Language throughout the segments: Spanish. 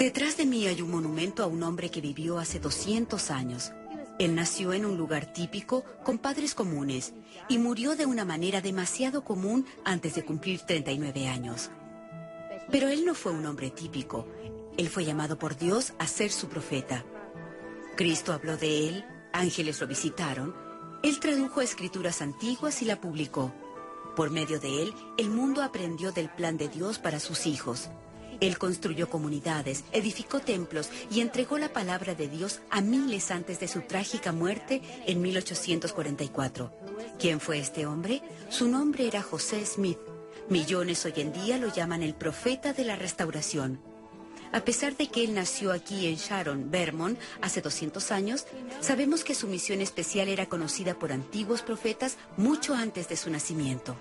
Detrás de mí hay un monumento a un hombre que vivió hace 200 años. Él nació en un lugar típico, con padres comunes, y murió de una manera demasiado común antes de cumplir 39 años. Pero él no fue un hombre típico. Él fue llamado por Dios a ser su profeta. Cristo habló de él, ángeles lo visitaron, él tradujo escrituras antiguas y la publicó. Por medio de él, el mundo aprendió del plan de Dios para sus hijos. Él construyó comunidades, edificó templos y entregó la palabra de Dios a miles antes de su trágica muerte en 1844. ¿Quién fue este hombre? Su nombre era José Smith. Millones hoy en día lo llaman el profeta de la restauración. A pesar de que él nació aquí en Sharon, Vermont, hace 200 años, sabemos que su misión especial era conocida por antiguos profetas mucho antes de su nacimiento.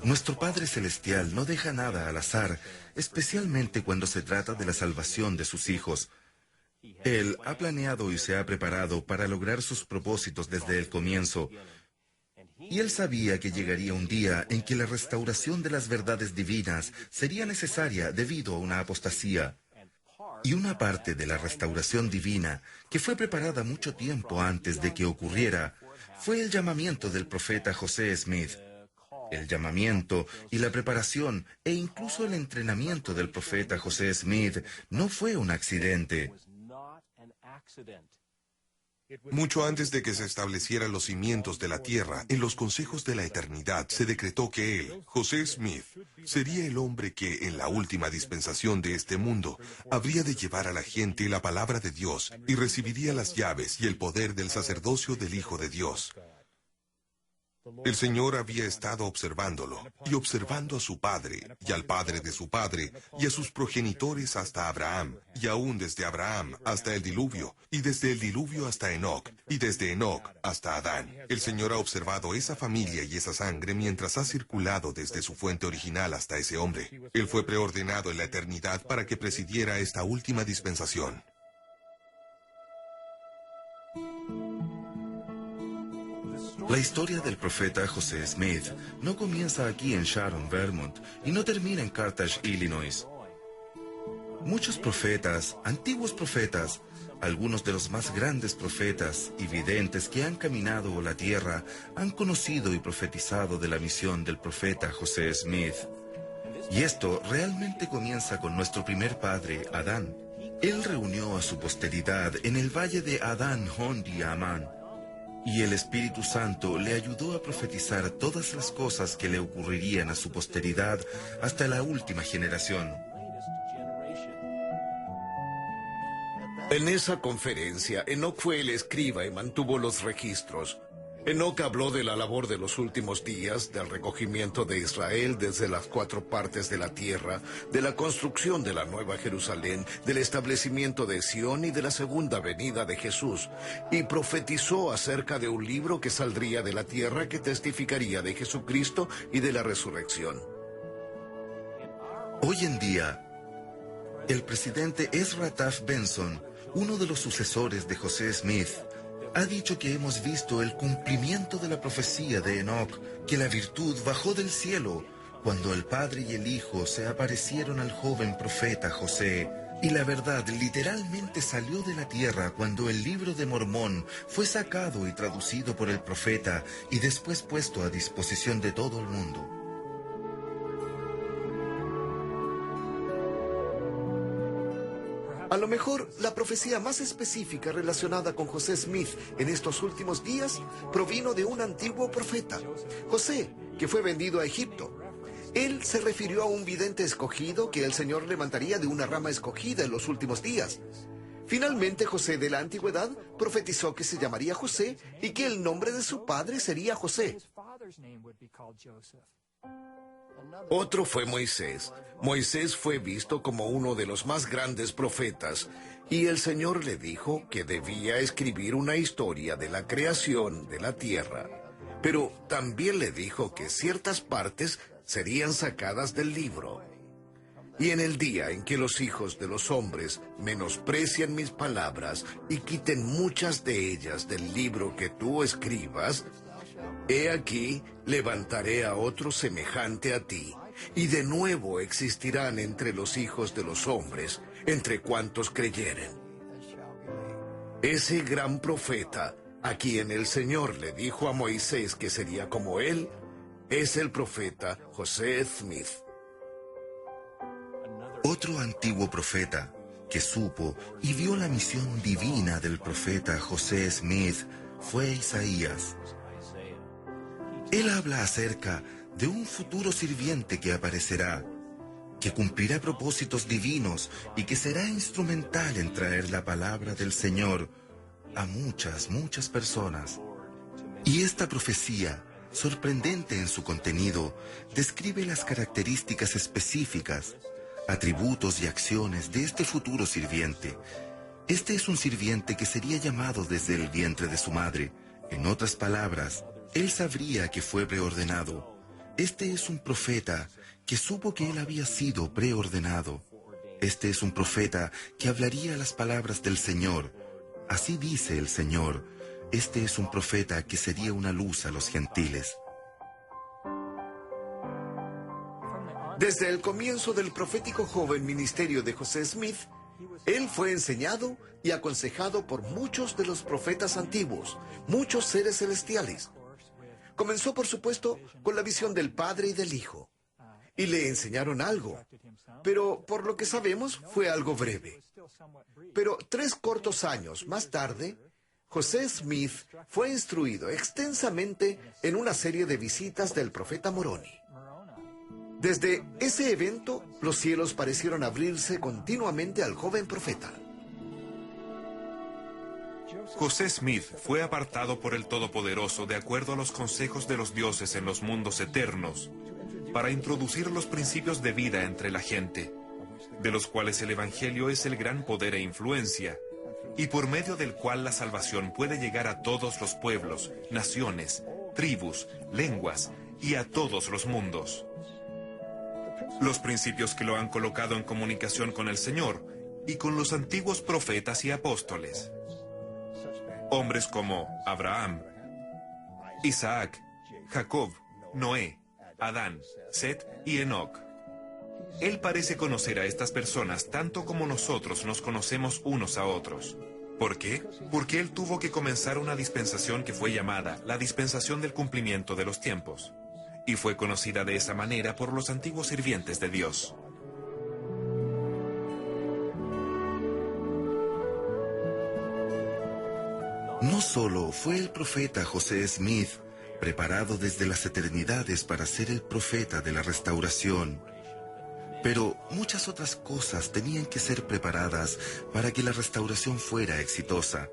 Nuestro Padre Celestial no deja nada al azar, especialmente cuando se trata de la salvación de sus hijos. Él ha planeado y se ha preparado para lograr sus propósitos desde el comienzo. Y él sabía que llegaría un día en que la restauración de las verdades divinas sería necesaria debido a una apostasía. Y una parte de la restauración divina, que fue preparada mucho tiempo antes de que ocurriera, fue el llamamiento del profeta José Smith. El llamamiento y la preparación e incluso el entrenamiento del profeta José Smith no fue un accidente. Mucho antes de que se establecieran los cimientos de la tierra, en los consejos de la eternidad se decretó que él, José Smith, sería el hombre que, en la última dispensación de este mundo, habría de llevar a la gente la palabra de Dios y recibiría las llaves y el poder del sacerdocio del Hijo de Dios. El Señor había estado observándolo, y observando a su padre, y al padre de su padre, y a sus progenitores hasta Abraham, y aún desde Abraham hasta el diluvio, y desde el diluvio hasta Enoc, y desde Enoc hasta Adán. El Señor ha observado esa familia y esa sangre mientras ha circulado desde su fuente original hasta ese hombre. Él fue preordenado en la eternidad para que presidiera esta última dispensación. La historia del profeta José Smith no comienza aquí en Sharon, Vermont, y no termina en Carthage, Illinois. Muchos profetas, antiguos profetas, algunos de los más grandes profetas y videntes que han caminado la tierra, han conocido y profetizado de la misión del profeta José Smith. Y esto realmente comienza con nuestro primer padre, Adán. Él reunió a su posteridad en el valle de Adán, Hondi y Amán. Y el Espíritu Santo le ayudó a profetizar todas las cosas que le ocurrirían a su posteridad hasta la última generación. En esa conferencia, Enoc fue el escriba y mantuvo los registros. Enoc habló de la labor de los últimos días, del recogimiento de Israel desde las 4 partes de la tierra, de la construcción de la Nueva Jerusalén, del establecimiento de Sión y de la segunda venida de Jesús, y profetizó acerca de un libro que saldría de la tierra que testificaría de Jesucristo y de la resurrección. Hoy en día, el presidente Ezra Taft Benson, uno de los sucesores de José Smith, ha dicho que hemos visto el cumplimiento de la profecía de Enoc, que la virtud bajó del cielo cuando el Padre y el Hijo se aparecieron al joven profeta José. Y la verdad literalmente salió de la tierra cuando el libro de Mormón fue sacado y traducido por el profeta y después puesto a disposición de todo el mundo. A lo mejor, la profecía más específica relacionada con José Smith en estos últimos días provino de un antiguo profeta, José, que fue vendido a Egipto. Él se refirió a un vidente escogido que el Señor levantaría de una rama escogida en los últimos días. Finalmente, José de la antigüedad profetizó que se llamaría José y que el nombre de su padre sería José. Otro fue Moisés. Moisés fue visto como uno de los más grandes profetas, y el Señor le dijo que debía escribir una historia de la creación de la tierra. Pero también le dijo que ciertas partes serían sacadas del libro. Y en el día en que los hijos de los hombres menosprecien mis palabras y quiten muchas de ellas del libro que tú escribas, He aquí, levantaré a otro semejante a ti, y de nuevo existirán entre los hijos de los hombres, entre cuantos creyeren. Ese gran profeta, a quien el Señor le dijo a Moisés que sería como él, es el profeta José Smith. Otro antiguo profeta que supo y vio la misión divina del profeta José Smith fue Isaías. Él habla acerca de un futuro sirviente que aparecerá, que cumplirá propósitos divinos y que será instrumental en traer la palabra del Señor a muchas personas. Y esta profecía, sorprendente en su contenido, describe las características específicas, atributos y acciones de este futuro sirviente. Este es un sirviente que sería llamado desde el vientre de su madre. En otras palabras, él sabría que fue preordenado. Este es un profeta que supo que él había sido preordenado. Este es un profeta que hablaría las palabras del Señor. Así dice el Señor. Este es un profeta que sería una luz a los gentiles. Desde el comienzo del profético joven ministerio de José Smith, él fue enseñado y aconsejado por muchos de los profetas antiguos, muchos seres celestiales. Comenzó, por supuesto, con la visión del Padre y del Hijo. Y le enseñaron algo, pero por lo que sabemos fue algo breve. Pero 3 cortos años más tarde, José Smith fue instruido extensamente en una serie de visitas del profeta Moroni. Desde ese evento, los cielos parecieron abrirse continuamente al joven profeta. José Smith fue apartado por el Todopoderoso de acuerdo a los consejos de los dioses en los mundos eternos, para introducir los principios de vida entre la gente, de los cuales el Evangelio es el gran poder e influencia, y por medio del cual la salvación puede llegar a todos los pueblos, naciones, tribus, lenguas y a todos los mundos. Los principios que lo han colocado en comunicación con el Señor y con los antiguos profetas y apóstoles. Hombres como Abraham, Isaac, Jacob, Noé, Adán, Set y Enoc. Él parece conocer a estas personas tanto como nosotros nos conocemos unos a otros. ¿Por qué? Porque él tuvo que comenzar una dispensación que fue llamada la dispensación del cumplimiento de los tiempos, y fue conocida de esa manera por los antiguos sirvientes de Dios. No solo fue el profeta José Smith preparado desde las eternidades para ser el profeta de la restauración, pero muchas otras cosas tenían que ser preparadas para que la restauración fuera exitosa.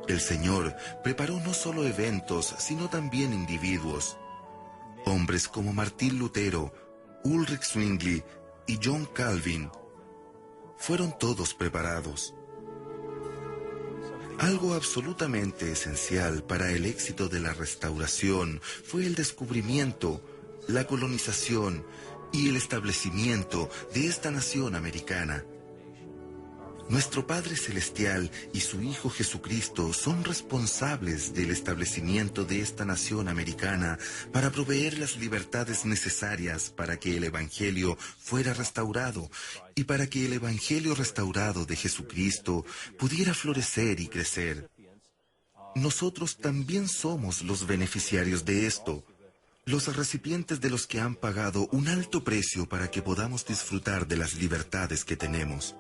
El Señor preparó no solo eventos, sino también individuos. Hombres como Martín Lutero, Ulrich Zwingli y John Calvin fueron todos preparados. Algo absolutamente esencial para el éxito de la restauración fue el descubrimiento, la colonización y el establecimiento de esta nación americana. Nuestro Padre Celestial y su Hijo Jesucristo son responsables del establecimiento de esta nación americana para proveer las libertades necesarias para que el Evangelio fuera restaurado y para que el Evangelio restaurado de Jesucristo pudiera florecer y crecer. Nosotros también somos los beneficiarios de esto, los recipientes de los que han pagado un alto precio para que podamos disfrutar de las libertades que tenemos.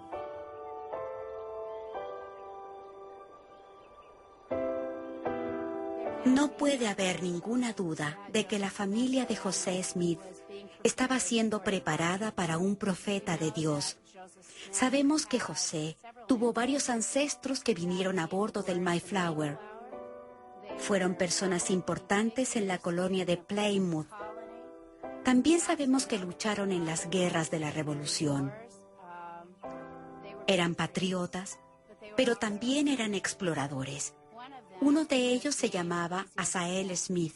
No puede haber ninguna duda de que la familia de José Smith estaba siendo preparada para un profeta de Dios. Sabemos que José tuvo varios ancestros que vinieron a bordo del Mayflower. Fueron personas importantes en la colonia de Plymouth. También sabemos que lucharon en las guerras de la Revolución. Eran patriotas, pero también eran exploradores. Uno de ellos se llamaba Asael Smith.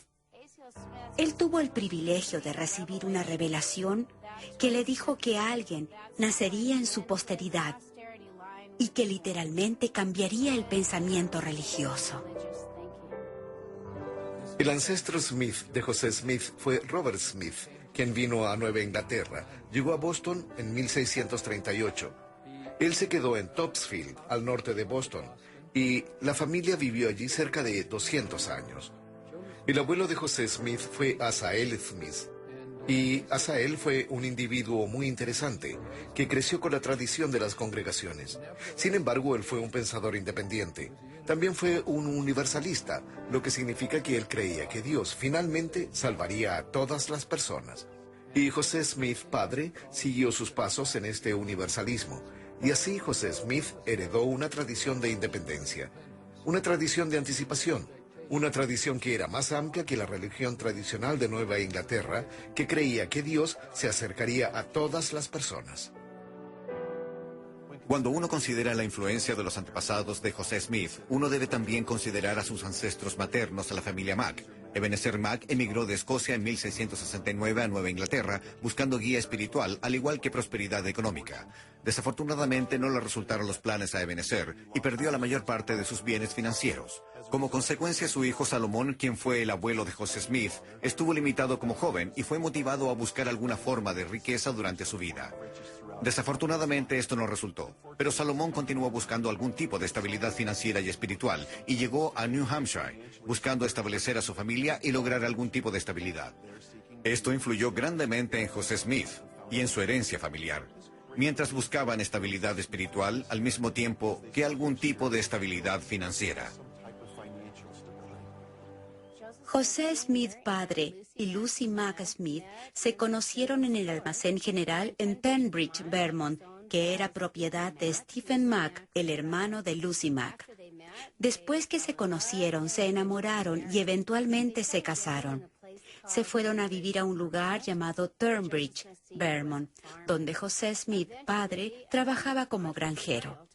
Él tuvo el privilegio de recibir una revelación que le dijo que alguien nacería en su posteridad y que literalmente cambiaría el pensamiento religioso. El ancestro Smith de José Smith fue Robert Smith, quien vino a Nueva Inglaterra. Llegó a Boston en 1638. Él se quedó en Topsfield, al norte de Boston, y la familia vivió allí cerca de 200 años. El abuelo de José Smith fue Asael Smith, y Asael fue un individuo muy interesante, que creció con la tradición de las congregaciones. Sin embargo, él fue un pensador independiente. También fue un universalista, lo que significa que él creía que Dios finalmente salvaría a todas las personas. Y José Smith, padre, siguió sus pasos en este universalismo. Y así José Smith heredó una tradición de independencia, una tradición de anticipación, una tradición que era más amplia que la religión tradicional de Nueva Inglaterra, que creía que Dios se acercaría a todas las personas. Cuando uno considera la influencia de los antepasados de José Smith, uno debe también considerar a sus ancestros maternos, a la familia Mack. Ebenezer Mack emigró de Escocia en 1669 a Nueva Inglaterra buscando guía espiritual, al igual que prosperidad económica. Desafortunadamente no le resultaron los planes a Ebenezer y perdió la mayor parte de sus bienes financieros. Como consecuencia, su hijo Salomón, quien fue el abuelo de José Smith, estuvo limitado como joven y fue motivado a buscar alguna forma de riqueza durante su vida. Desafortunadamente esto no resultó, pero Salomón continuó buscando algún tipo de estabilidad financiera y espiritual y llegó a New Hampshire, buscando establecer a su familia y lograr algún tipo de estabilidad. Esto influyó grandemente en José Smith y en su herencia familiar, mientras buscaban estabilidad espiritual al mismo tiempo que algún tipo de estabilidad financiera. José Smith padre y Lucy Mack Smith se conocieron en el almacén general en Pembridge, Vermont, que era propiedad de Stephen Mack, el hermano de Lucy Mack. Después que se conocieron, se enamoraron y eventualmente se casaron. Se fueron a vivir a un lugar llamado Turnbridge, Vermont, donde José Smith padre trabajaba como granjero.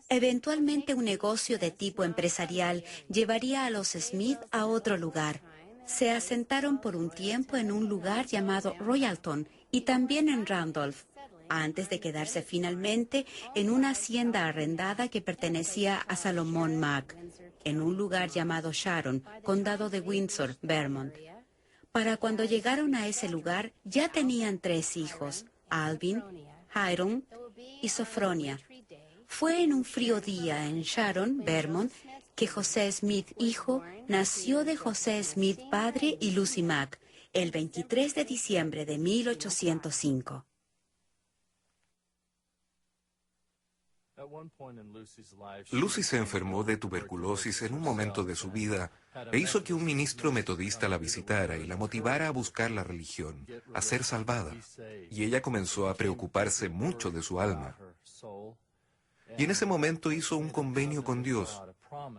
Eventualmente un negocio de tipo empresarial llevaría a los Smith a otro lugar. Se asentaron por un tiempo en un lugar llamado Royalton y también en Randolph, antes de quedarse finalmente en una hacienda arrendada que pertenecía a Salomón Mack, en un lugar llamado Sharon, condado de Windsor, Vermont. Para cuando llegaron a ese lugar ya tenían 3 hijos, Alvin, Hiram y Sophronia. Fue en un frío día en Sharon, Vermont, que José Smith hijo nació de José Smith padre y Lucy Mack, el 23 de diciembre de 1805. Lucy se enfermó de tuberculosis en un momento de su vida e hizo que un ministro metodista la visitara y la motivara a buscar la religión, a ser salvada. Y ella comenzó a preocuparse mucho de su alma. Y en ese momento hizo un convenio con Dios,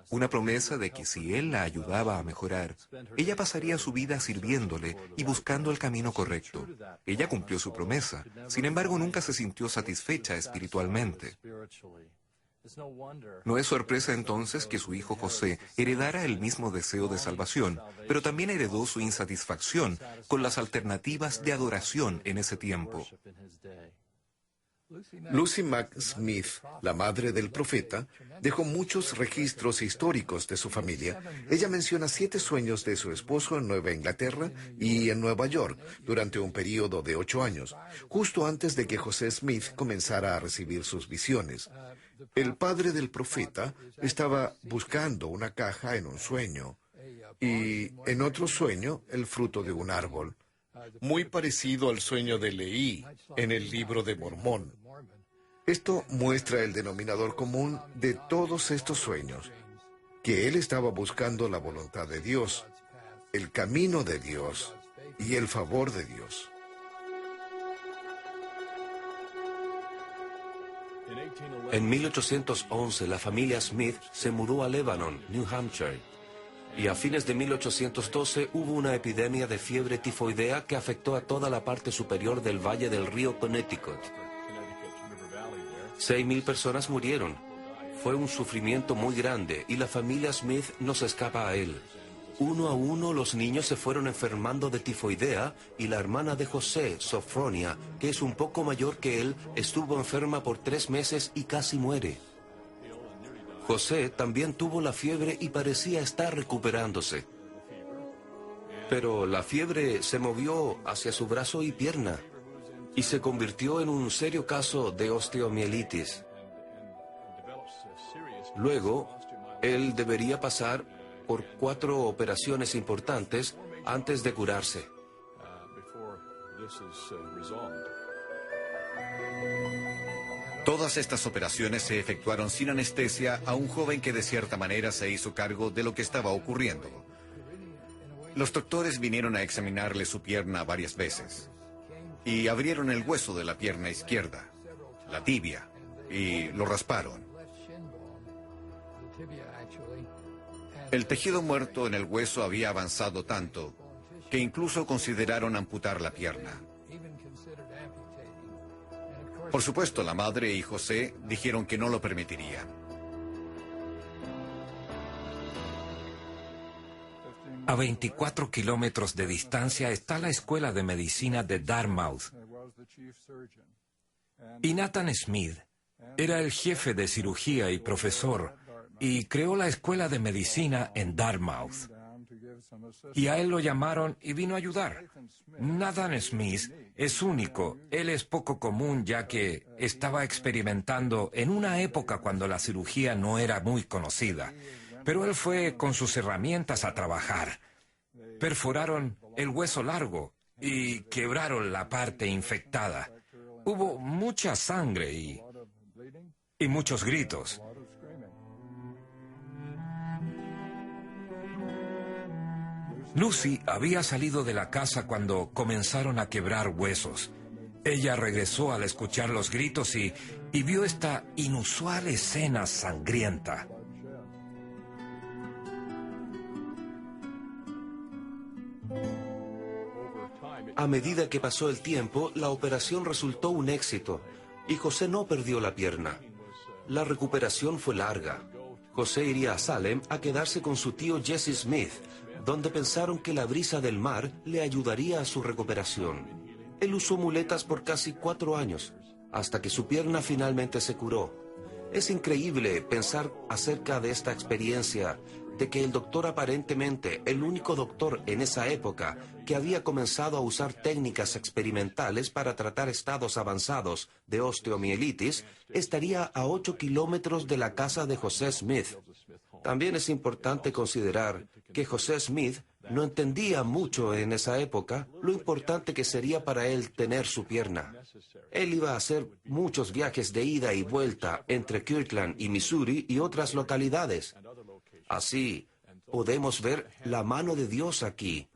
una promesa de que si Él la ayudaba a mejorar, ella pasaría su vida sirviéndole y buscando el camino correcto. Ella cumplió su promesa, sin embargo nunca se sintió satisfecha espiritualmente. No es sorpresa entonces que su hijo José heredara el mismo deseo de salvación, pero también heredó su insatisfacción con las alternativas de adoración en ese tiempo. Lucy Mack Smith, la madre del profeta, dejó muchos registros históricos de su familia. Ella menciona 7 sueños de su esposo en Nueva Inglaterra y en Nueva York durante un periodo de 8 años, justo antes de que José Smith comenzara a recibir sus visiones. El padre del profeta estaba buscando una caja en un sueño y en otro sueño el fruto de un árbol, muy parecido al sueño de Leí en el libro de Mormón. Esto muestra el denominador común de todos estos sueños, que él estaba buscando la voluntad de Dios, el camino de Dios y el favor de Dios. En 1811 la familia Smith se mudó a Lebanon, New Hampshire, y a fines de 1812 hubo una epidemia de fiebre tifoidea que afectó a toda la parte superior del valle del río Connecticut. 6,000 personas murieron. Fue un sufrimiento muy grande y la familia Smith no se escapa a él. Uno a uno los niños se fueron enfermando de tifoidea y la hermana de José, Sophronia, que es un poco mayor que él, estuvo enferma por 3 meses y casi muere. José también tuvo la fiebre y parecía estar recuperándose. Pero la fiebre se movió hacia su brazo y pierna y se convirtió en un serio caso de osteomielitis. Luego, él debería pasar por 4 operaciones importantes antes de curarse. Todas estas operaciones se efectuaron sin anestesia a un joven que de cierta manera se hizo cargo de lo que estaba ocurriendo. Los doctores vinieron a examinarle su pierna varias veces y abrieron el hueso de la pierna izquierda, la tibia, y lo rasparon. El tejido muerto en el hueso había avanzado tanto que incluso consideraron amputar la pierna. Por supuesto, la madre y José dijeron que no lo permitirían. A 24 kilómetros de distancia está la Escuela de Medicina de Dartmouth. Y Nathan Smith era el jefe de cirugía y profesor, y creó la Escuela de Medicina en Dartmouth. Y a él lo llamaron y vino a ayudar. Nathan Smith es único. Él es poco común ya que estaba experimentando en una época cuando la cirugía no era muy conocida. Pero él fue con sus herramientas a trabajar. Perforaron el hueso largo y quebraron la parte infectada. Hubo mucha sangre y muchos gritos. Lucy había salido de la casa cuando comenzaron a quebrar huesos. Ella regresó al escuchar los gritos y vio esta inusual escena sangrienta. A medida que pasó el tiempo, la operación resultó un éxito y José no perdió la pierna. La recuperación fue larga. José iría a Salem a quedarse con su tío Jesse Smith, donde pensaron que la brisa del mar le ayudaría a su recuperación. Él usó muletas por casi 4 años, hasta que su pierna finalmente se curó. Es increíble pensar acerca de esta experiencia, de que el doctor, aparentemente el único doctor en esa época que había comenzado a usar técnicas experimentales para tratar estados avanzados de osteomielitis, estaría a 8 kilómetros de la casa de José Smith. También es importante considerar que José Smith no entendía mucho en esa época lo importante que sería para él tener su pierna. Él iba a hacer muchos viajes de ida y vuelta entre Kirtland y Missouri y otras localidades. Así, podemos ver la mano de Dios aquí,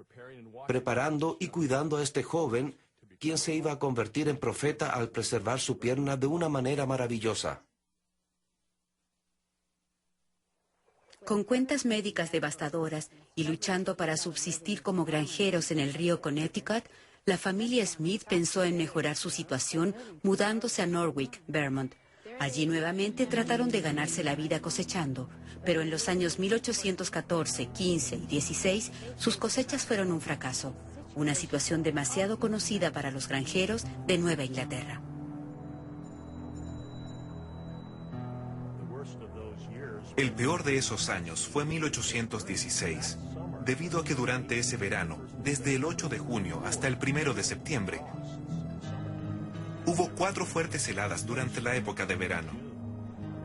preparando y cuidando a este joven, quien se iba a convertir en profeta al preservar su pierna de una manera maravillosa. Con cuentas médicas devastadoras y luchando para subsistir como granjeros en el río Connecticut, la familia Smith pensó en mejorar su situación mudándose a Norwich, Vermont. Allí nuevamente trataron de ganarse la vida cosechando, pero en los años 1814, 15 y 16 sus cosechas fueron un fracaso, una situación demasiado conocida para los granjeros de Nueva Inglaterra. El peor de esos años fue 1816, debido a que durante ese verano, desde el 8 de junio hasta el 1 de septiembre, hubo 4 fuertes heladas durante la época de verano.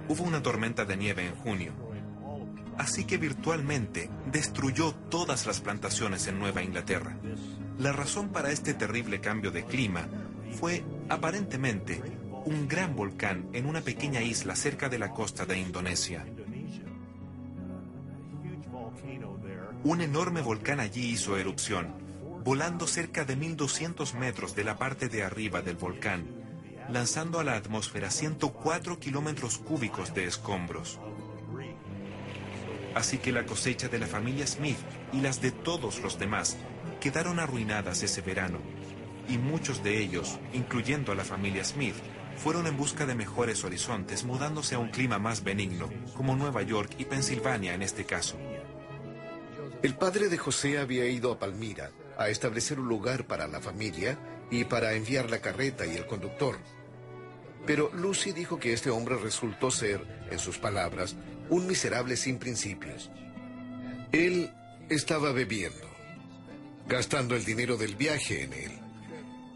Hubo una tormenta de nieve en junio, así que virtualmente destruyó todas las plantaciones en Nueva Inglaterra. La razón para este terrible cambio de clima fue, aparentemente, un gran volcán en una pequeña isla cerca de la costa de Indonesia. Un enorme volcán allí hizo erupción, volando cerca de 1.200 metros de la parte de arriba del volcán, lanzando a la atmósfera 104 kilómetros cúbicos de escombros. Así que la cosecha de la familia Smith y las de todos los demás quedaron arruinadas ese verano, y muchos de ellos, incluyendo a la familia Smith, fueron en busca de mejores horizontes, mudándose a un clima más benigno, como Nueva York y Pensilvania en este caso. El padre de José había ido a Palmira a establecer un lugar para la familia y para enviar la carreta y el conductor. Pero Lucy dijo que este hombre resultó ser, en sus palabras, un miserable sin principios. Él estaba bebiendo. gastando el dinero del viaje en él.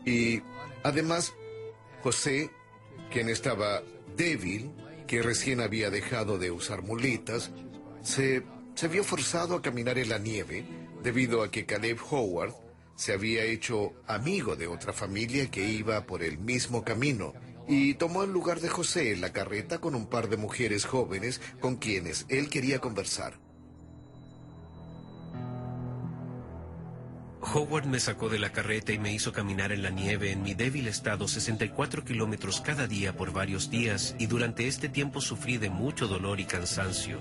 Y además, José, quien estaba débil, que recién había dejado de usar muletas, se vio forzado a caminar en la nieve debido a que Caleb Howard se había hecho amigo de otra familia que iba por el mismo camino y tomó el lugar de José en la carreta con un par de mujeres jóvenes con quienes él quería conversar. Howard me sacó de la carreta y me hizo caminar en la nieve en mi débil estado 64 kilómetros cada día por varios días, y durante este tiempo sufrí de mucho dolor y cansancio.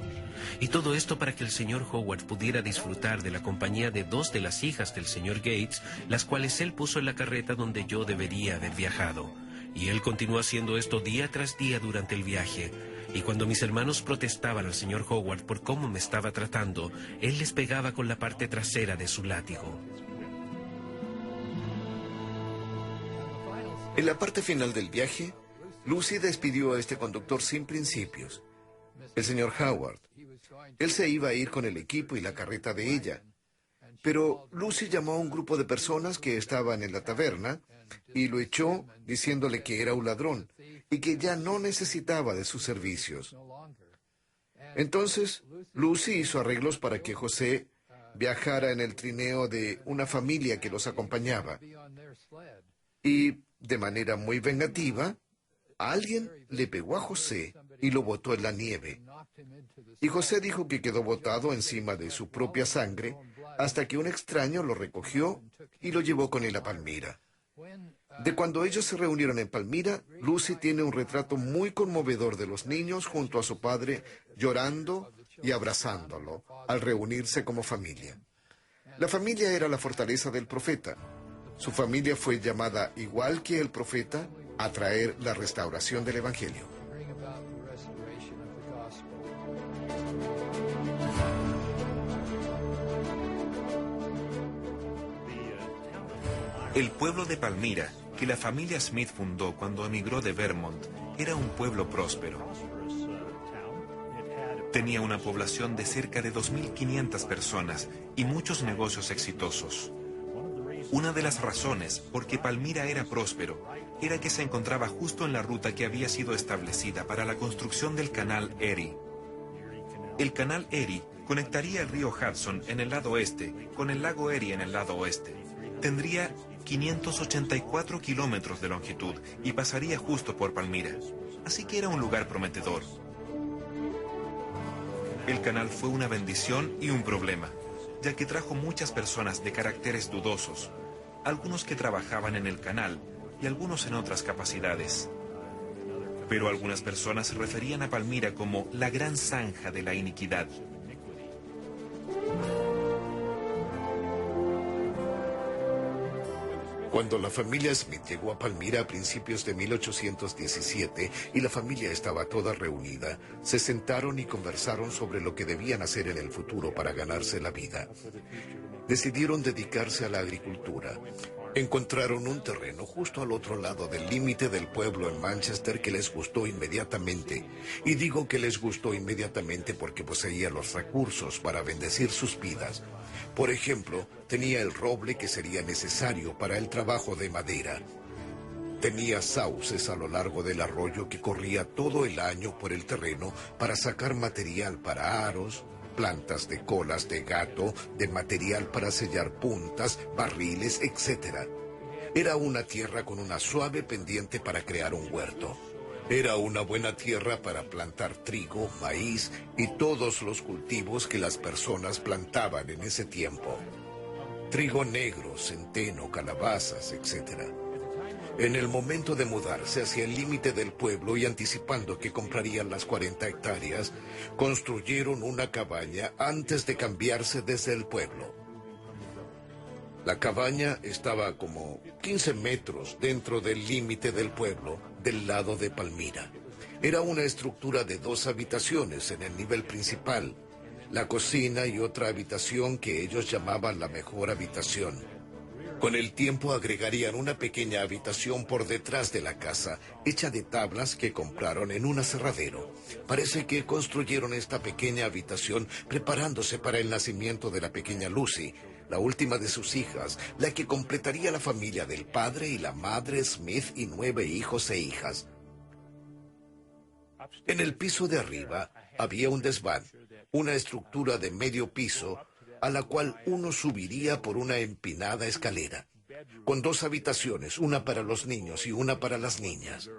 Y todo esto para que el señor Howard pudiera disfrutar de la compañía de 2 de las hijas del señor Gates, las cuales él puso en la carreta donde yo debería haber viajado. Y él continuó haciendo esto día tras día durante el viaje. Y cuando mis hermanos protestaban al señor Howard por cómo me estaba tratando, él les pegaba con la parte trasera de su látigo. En la parte final del viaje, Lucy despidió a este conductor sin principios. El señor Howard. Él se iba a ir con el equipo y la carreta de ella. Pero Lucy llamó a un grupo de personas que estaban en la taberna y lo echó diciéndole que era un ladrón y que ya no necesitaba de sus servicios. Entonces, Lucy hizo arreglos para que José viajara en el trineo de una familia que los acompañaba. Y, de manera muy vengativa, alguien le pegó a José y lo botó en la nieve. Y José dijo que quedó botado encima de su propia sangre hasta que un extraño lo recogió y lo llevó con él a Palmira. De cuando ellos se reunieron en Palmira, Lucy tiene un retrato muy conmovedor de los niños junto a su padre llorando y abrazándolo al reunirse como familia. La familia era la fortaleza del profeta. Su familia fue llamada, igual que el profeta, a traer la restauración del Evangelio. El pueblo de Palmira, que la familia Smith fundó cuando emigró de Vermont, era un pueblo próspero. Tenía una población de cerca de 2.500 personas y muchos negocios exitosos. Una de las razones por que Palmira era próspero era que se encontraba justo en la ruta que había sido establecida para la construcción del canal Erie. El canal Erie conectaría el río Hudson en el lado este con el lago Erie en el lado oeste. Tendría 584 kilómetros de longitud y pasaría justo por Palmira, así que era un lugar prometedor. El canal fue una bendición y un problema, ya que trajo muchas personas de caracteres dudosos, algunos que trabajaban en el canal y algunos en otras capacidades. Pero algunas personas referían a Palmira como la gran zanja de la iniquidad. Cuando la familia Smith llegó a Palmira a principios de 1817 y la familia estaba toda reunida, se sentaron y conversaron sobre lo que debían hacer en el futuro para ganarse la vida. Decidieron dedicarse a la agricultura. Encontraron un terreno justo al otro lado del límite del pueblo en Manchester que les gustó inmediatamente. Y digo que les gustó inmediatamente porque poseía los recursos para bendecir sus vidas. Por ejemplo, tenía el roble que sería necesario para el trabajo de madera. Tenía sauces a lo largo del arroyo que corría todo el año por el terreno para sacar material para aros, plantas de colas de gato, de material para sellar puntas, barriles, etc. Era una tierra con una suave pendiente para crear un huerto. Era una buena tierra para plantar trigo, maíz y todos los cultivos que las personas plantaban en ese tiempo. Trigo negro, centeno, calabazas, etc. En el momento de mudarse hacia el límite del pueblo y anticipando que comprarían las 40 hectáreas, construyeron una cabaña antes de cambiarse desde el pueblo. La cabaña estaba como 15 metros dentro del límite del pueblo, del lado de Palmira. Era una estructura de 2 habitaciones en el nivel principal, la cocina y otra habitación que ellos llamaban la mejor habitación. Con el tiempo agregarían una pequeña habitación por detrás de la casa, hecha de tablas que compraron en un aserradero. Parece que construyeron esta pequeña habitación preparándose para el nacimiento de la pequeña Lucy, la última de sus hijas, la que completaría la familia del padre y la madre Smith y 9 hijos e hijas. En el piso de arriba había un desván, una estructura de medio piso, a la cual uno subiría por una empinada escalera, con 2 habitaciones, una para los niños y una para las niñas.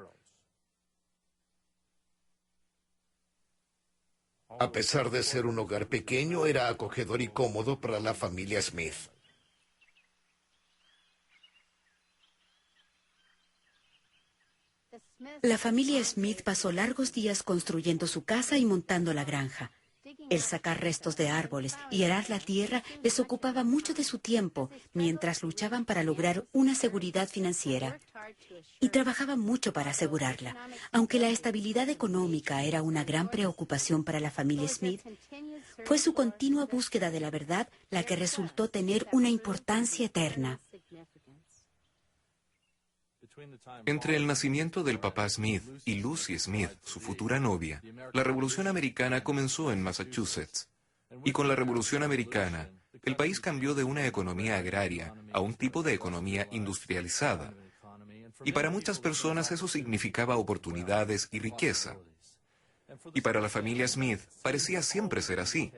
A pesar de ser un hogar pequeño, era acogedor y cómodo para la familia Smith. La familia Smith pasó largos días construyendo su casa y montando la granja. El sacar restos de árboles y arar la tierra les ocupaba mucho de su tiempo mientras luchaban para lograr una seguridad financiera. Y trabajaban mucho para asegurarla. Aunque la estabilidad económica era una gran preocupación para la familia Smith, fue su continua búsqueda de la verdad la que resultó tener una importancia eterna. Entre el nacimiento del papá Smith y Lucy Smith, su futura novia, la Revolución Americana comenzó en Massachusetts. Y con la Revolución Americana, el país cambió de una economía agraria a un tipo de economía industrializada. Y para muchas personas eso significaba oportunidades y riqueza. Y para la familia Smith parecía siempre ser así.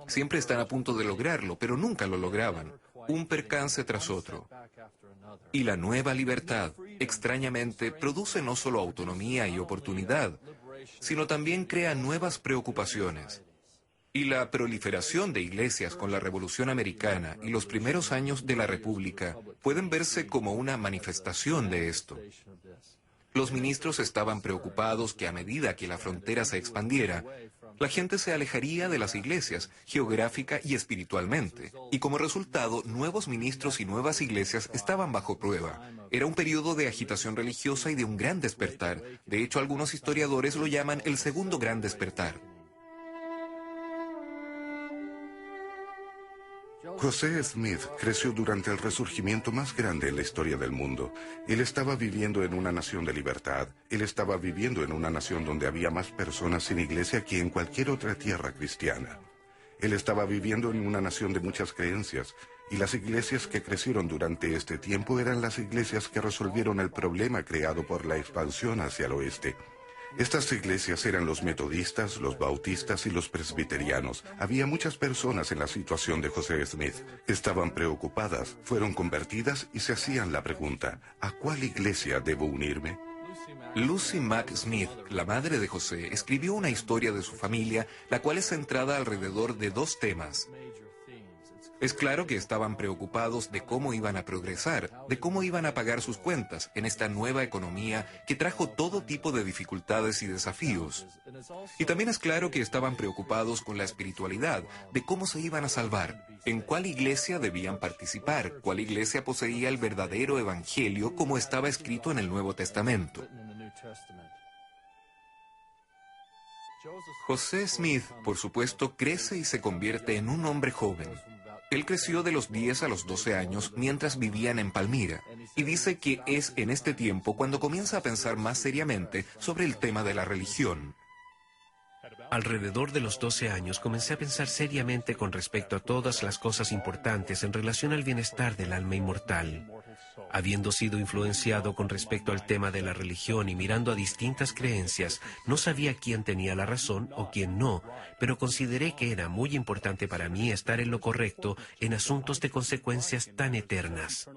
Siempre están a punto de lograrlo, pero nunca lo lograban. Un percance tras otro. Y la nueva libertad, extrañamente, produce no solo autonomía y oportunidad, sino también crea nuevas preocupaciones. Y la proliferación de iglesias con la Revolución Americana y los primeros años de la República pueden verse como una manifestación de esto. Los ministros estaban preocupados que a medida que la frontera se expandiera, la gente se alejaría de las iglesias, geográfica y espiritualmente. Y como resultado, nuevos ministros y nuevas iglesias estaban bajo prueba. Era un periodo de agitación religiosa y de un gran despertar. De hecho, algunos historiadores lo llaman el segundo gran despertar. José Smith creció durante el resurgimiento más grande en la historia del mundo. Él estaba viviendo en una nación de libertad. Él estaba viviendo en una nación donde había más personas sin iglesia que en cualquier otra tierra cristiana. Él estaba viviendo en una nación de muchas creencias, y las iglesias que crecieron durante este tiempo eran las iglesias que resolvieron el problema creado por la expansión hacia el oeste. Estas iglesias eran los metodistas, los bautistas y los presbiterianos. Había muchas personas en la situación de José Smith. Estaban preocupadas, fueron convertidas y se hacían la pregunta, ¿a cuál iglesia debo unirme? Lucy Mack Smith, la madre de José, escribió una historia de su familia, la cual es centrada alrededor de 2 temas. Es claro que estaban preocupados de cómo iban a progresar, de cómo iban a pagar sus cuentas en esta nueva economía que trajo todo tipo de dificultades y desafíos. Y también es claro que estaban preocupados con la espiritualidad, de cómo se iban a salvar, en cuál iglesia debían participar, cuál iglesia poseía el verdadero evangelio como estaba escrito en el Nuevo Testamento. José Smith, por supuesto, crece y se convierte en un hombre joven. Él creció de los 10 a los 12 años mientras vivían en Palmira, y dice que es en este tiempo cuando comienza a pensar más seriamente sobre el tema de la religión. Alrededor de los 12 años comencé a pensar seriamente con respecto a todas las cosas importantes en relación al bienestar del alma inmortal. Habiendo sido influenciado con respecto al tema de la religión y mirando a distintas creencias, no sabía quién tenía la razón o quién no, pero consideré que era muy importante para mí estar en lo correcto en asuntos de consecuencias tan eternas.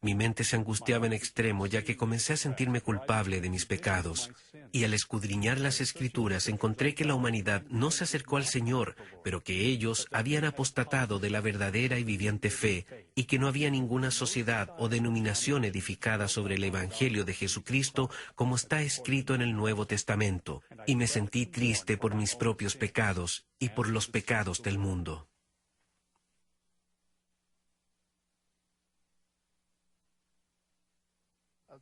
Mi mente se angustiaba en extremo ya que comencé a sentirme culpable de mis pecados. Y al escudriñar las Escrituras encontré que la humanidad no se acercó al Señor, pero que ellos habían apostatado de la verdadera y viviente fe, y que no había ninguna sociedad o denominación edificada sobre el Evangelio de Jesucristo como está escrito en el Nuevo Testamento. Y me sentí triste por mis propios pecados y por los pecados del mundo.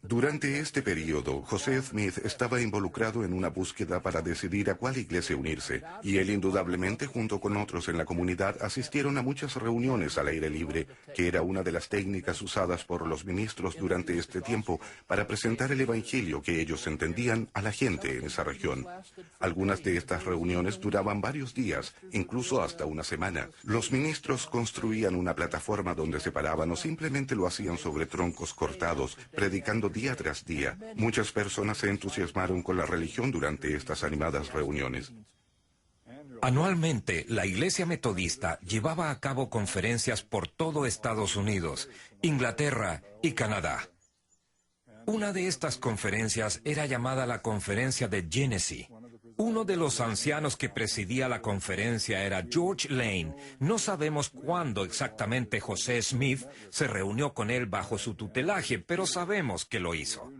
Durante este periodo, José Smith estaba involucrado en una búsqueda para decidir a cuál iglesia unirse, y él indudablemente, junto con otros en la comunidad, asistieron a muchas reuniones al aire libre, que era una de las técnicas usadas por los ministros durante este tiempo para presentar el evangelio que ellos entendían a la gente en esa región. Algunas de estas reuniones duraban varios días, incluso hasta una semana. Los ministros construían una plataforma donde se paraban o simplemente lo hacían sobre troncos cortados, predicando día tras día. Muchas personas se entusiasmaron con la religión durante estas animadas reuniones. Anualmente, la Iglesia Metodista llevaba a cabo conferencias por todo Estados Unidos, Inglaterra y Canadá. Una de estas conferencias era llamada la Conferencia de Genesee. Uno de los ancianos que presidía la conferencia era George Lane. No sabemos cuándo exactamente José Smith se reunió con él bajo su tutelaje, pero sabemos que lo hizo.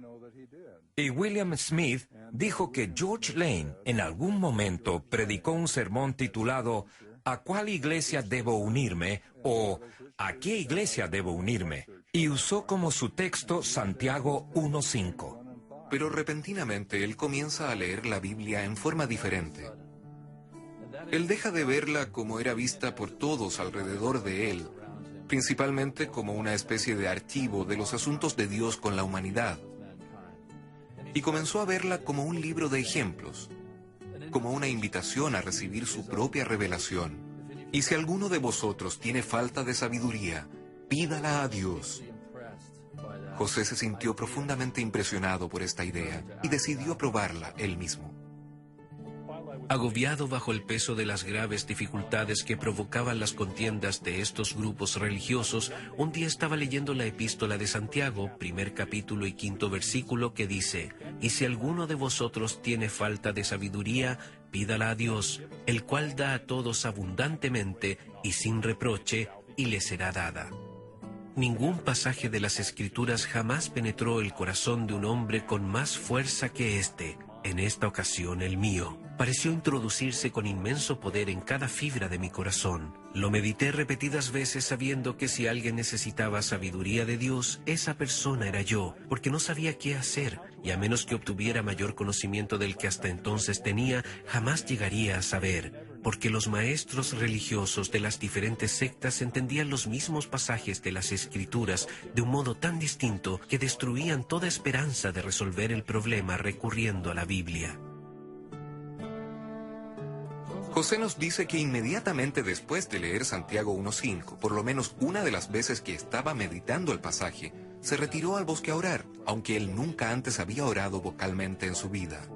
Y William Smith dijo que George Lane en algún momento predicó un sermón titulado ¿A cuál iglesia debo unirme? O ¿A qué iglesia debo unirme? Y usó como su texto Santiago 1:5. Pero repentinamente él comienza a leer la Biblia en forma diferente. Él deja de verla como era vista por todos alrededor de él, principalmente como una especie de archivo de los asuntos de Dios con la humanidad. Y comenzó a verla como un libro de ejemplos, como una invitación a recibir su propia revelación. Y si alguno de vosotros tiene falta de sabiduría, pídala a Dios. José se sintió profundamente impresionado por esta idea y decidió probarla él mismo. Agobiado bajo el peso de las graves dificultades que provocaban las contiendas de estos grupos religiosos, un día estaba leyendo la epístola de Santiago, 1 capítulo y 5 versículo, que dice: «Y si alguno de vosotros tiene falta de sabiduría, pídala a Dios, el cual da a todos abundantemente y sin reproche, y le será dada». Ningún pasaje de las Escrituras jamás penetró el corazón de un hombre con más fuerza que este. En esta ocasión, el mío pareció introducirse con inmenso poder en cada fibra de mi corazón. Lo medité repetidas veces sabiendo que si alguien necesitaba sabiduría de Dios, esa persona era yo, porque no sabía qué hacer, y a menos que obtuviera mayor conocimiento del que hasta entonces tenía, jamás llegaría a saber, porque los maestros religiosos de las diferentes sectas entendían los mismos pasajes de las Escrituras de un modo tan distinto que destruían toda esperanza de resolver el problema recurriendo a la Biblia. José nos dice que inmediatamente después de leer Santiago 1:5, por lo menos una de las veces que estaba meditando el pasaje, se retiró al bosque a orar, aunque él nunca antes había orado vocalmente en su vida.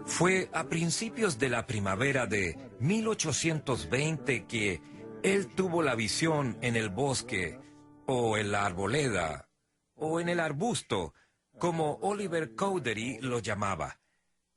Fue a principios de la primavera de 1820 que él tuvo la visión en el bosque, o en la arboleda, o en el arbusto, como Oliver Cowdery lo llamaba.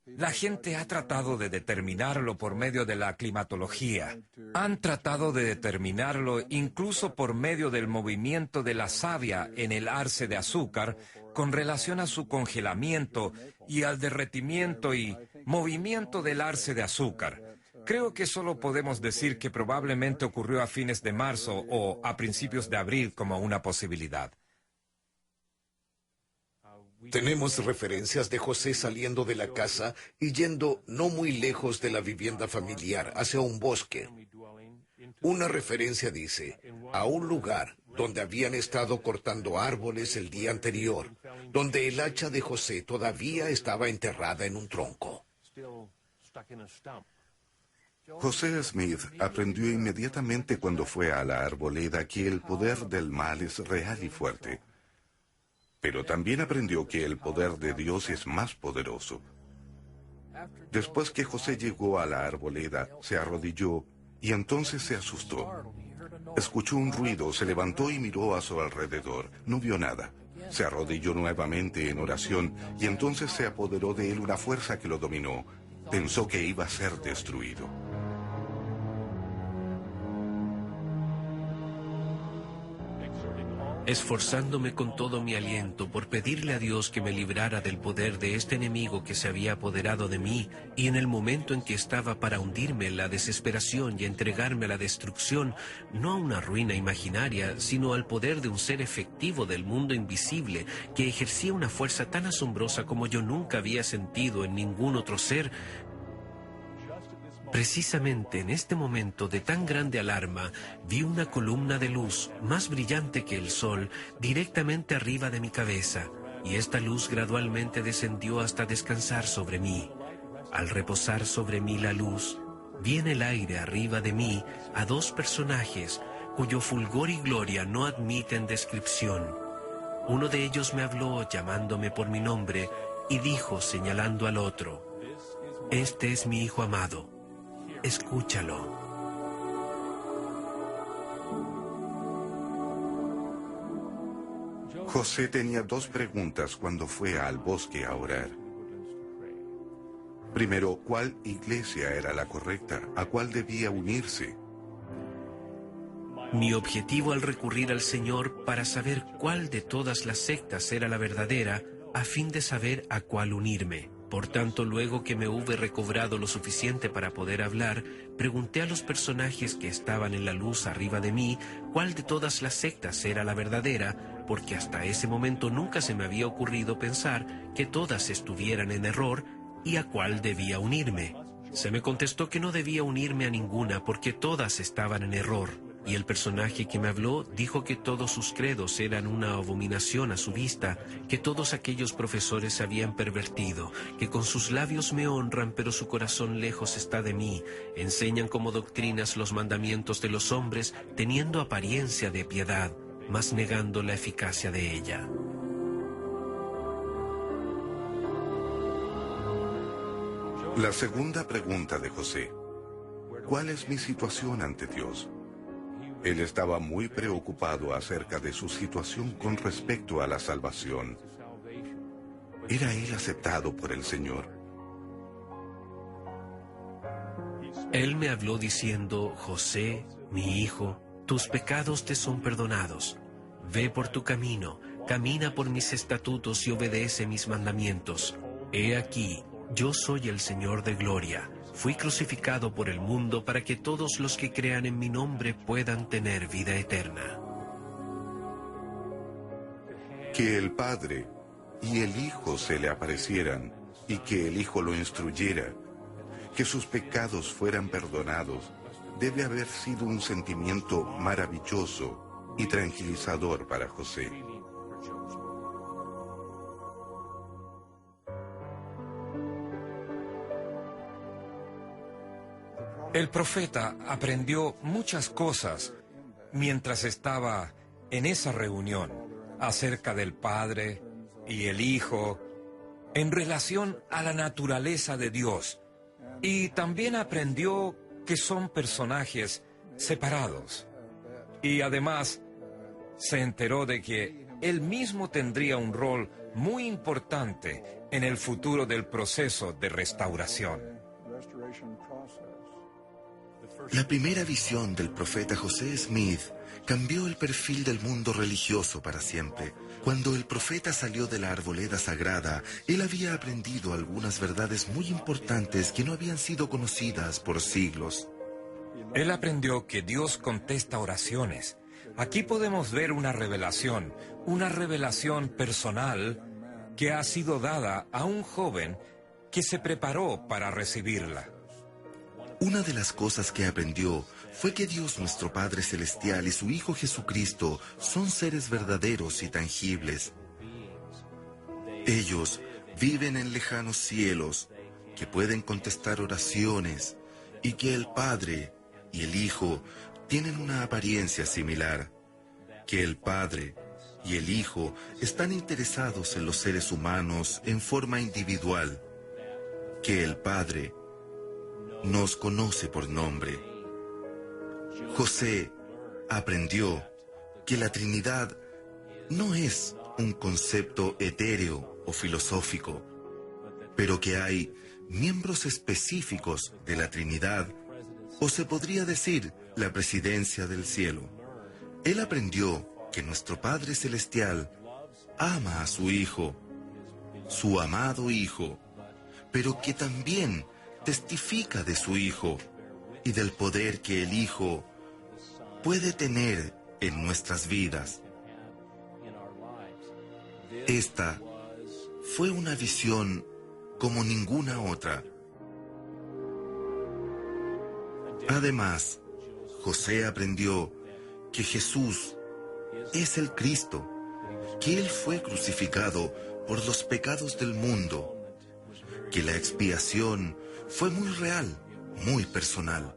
La gente ha tratado de determinarlo por medio de la climatología. Han tratado de determinarlo incluso por medio del movimiento de la savia en el arce de azúcar con relación a su congelamiento y al derretimiento y movimiento del arce de azúcar. Creo que solo podemos decir que probablemente ocurrió a fines de marzo o a principios de abril como una posibilidad. Tenemos referencias de José saliendo de la casa y yendo no muy lejos de la vivienda familiar, hacia un bosque. Una referencia dice, a un lugar donde habían estado cortando árboles el día anterior, donde el hacha de José todavía estaba enterrada en un tronco. José Smith aprendió inmediatamente cuando fue a la arboleda que el poder del mal es real y fuerte. Pero también aprendió que el poder de Dios es más poderoso. Después que José llegó a la arboleda, se arrodilló y entonces se asustó. Escuchó un ruido, se levantó y miró a su alrededor. No vio nada. Se arrodilló nuevamente en oración y entonces se apoderó de él una fuerza que lo dominó. Pensó que iba a ser destruido. esforzándome con todo mi aliento por pedirle a Dios que me librara del poder de este enemigo que se había apoderado de mí, y en el momento en que estaba para hundirme en la desesperación y entregarme a la destrucción, no a una ruina imaginaria, sino al poder de un ser efectivo del mundo invisible, que ejercía una fuerza tan asombrosa como yo nunca había sentido en ningún otro ser. Precisamente en este momento de tan grande alarma, vi una columna de luz, más brillante que el sol, directamente arriba de mi cabeza, y esta luz gradualmente descendió hasta descansar sobre mí. Al reposar sobre mí la luz, vi en el aire arriba de mí a dos personajes, cuyo fulgor y gloria no admiten descripción. Uno de ellos me habló llamándome por mi nombre, y dijo señalando al otro: «Este es mi hijo amado. Escúchalo». José tenía dos preguntas cuando fue al bosque a orar. Primero, ¿cuál iglesia era la correcta? ¿A cuál debía unirse? Mi objetivo al recurrir al Señor para saber cuál de todas las sectas era la verdadera, a fin de saber a cuál unirme. Por tanto, luego que me hube recobrado lo suficiente para poder hablar, pregunté a los personajes que estaban en la luz arriba de mí cuál de todas las sectas era la verdadera, porque hasta ese momento nunca se me había ocurrido pensar que todas estuvieran en error y a cuál debía unirme. Se me contestó que no debía unirme a ninguna porque todas estaban en error. Y el personaje que me habló dijo que todos sus credos eran una abominación a su vista, que todos aquellos profesores se habían pervertido, que con sus labios me honran pero su corazón lejos está de mí, enseñan como doctrinas los mandamientos de los hombres teniendo apariencia de piedad, mas negando la eficacia de ella. La segunda pregunta de José: ¿cuál es mi situación ante Dios? Él estaba muy preocupado acerca de su situación con respecto a la salvación. ¿Era él aceptado por el Señor? Él me habló diciendo: José, mi hijo, tus pecados te son perdonados. Ve por tu camino, camina por mis estatutos y obedece mis mandamientos. He aquí, yo soy el Señor de gloria. Fui crucificado por el mundo para que todos los que crean en mi nombre puedan tener vida eterna. Que el Padre y el Hijo se le aparecieran y que el Hijo lo instruyera, que sus pecados fueran perdonados, debe haber sido un sentimiento maravilloso y tranquilizador para José. El profeta aprendió muchas cosas mientras estaba en esa reunión acerca del Padre y el Hijo en relación a la naturaleza de Dios, y también aprendió que son personajes separados, y además se enteró de que él mismo tendría un rol muy importante en el futuro del proceso de restauración. La primera visión del profeta José Smith cambió el perfil del mundo religioso para siempre. Cuando el profeta salió de la arboleda sagrada, él había aprendido algunas verdades muy importantes que no habían sido conocidas por siglos. Él aprendió que Dios contesta oraciones. Aquí podemos ver una revelación personal que ha sido dada a un joven que se preparó para recibirla. Una de las cosas que aprendió fue que Dios nuestro Padre Celestial y su Hijo Jesucristo son seres verdaderos y tangibles. Ellos viven en lejanos cielos, que pueden contestar oraciones, y que el Padre y el Hijo tienen una apariencia similar, que el Padre y el Hijo están interesados en los seres humanos en forma individual, que el Padre nos conoce por nombre. José aprendió que la Trinidad no es un concepto etéreo o filosófico, pero que hay miembros específicos de la Trinidad, o se podría decir la presidencia del cielo. Él aprendió que nuestro Padre Celestial ama a su Hijo, su amado Hijo, pero que también testifica de su Hijo y del poder que el Hijo puede tener en nuestras vidas. Esta fue una visión como ninguna otra. Además, José aprendió que Jesús es el Cristo, que Él fue crucificado por los pecados del mundo, que la expiación fue muy real, muy personal,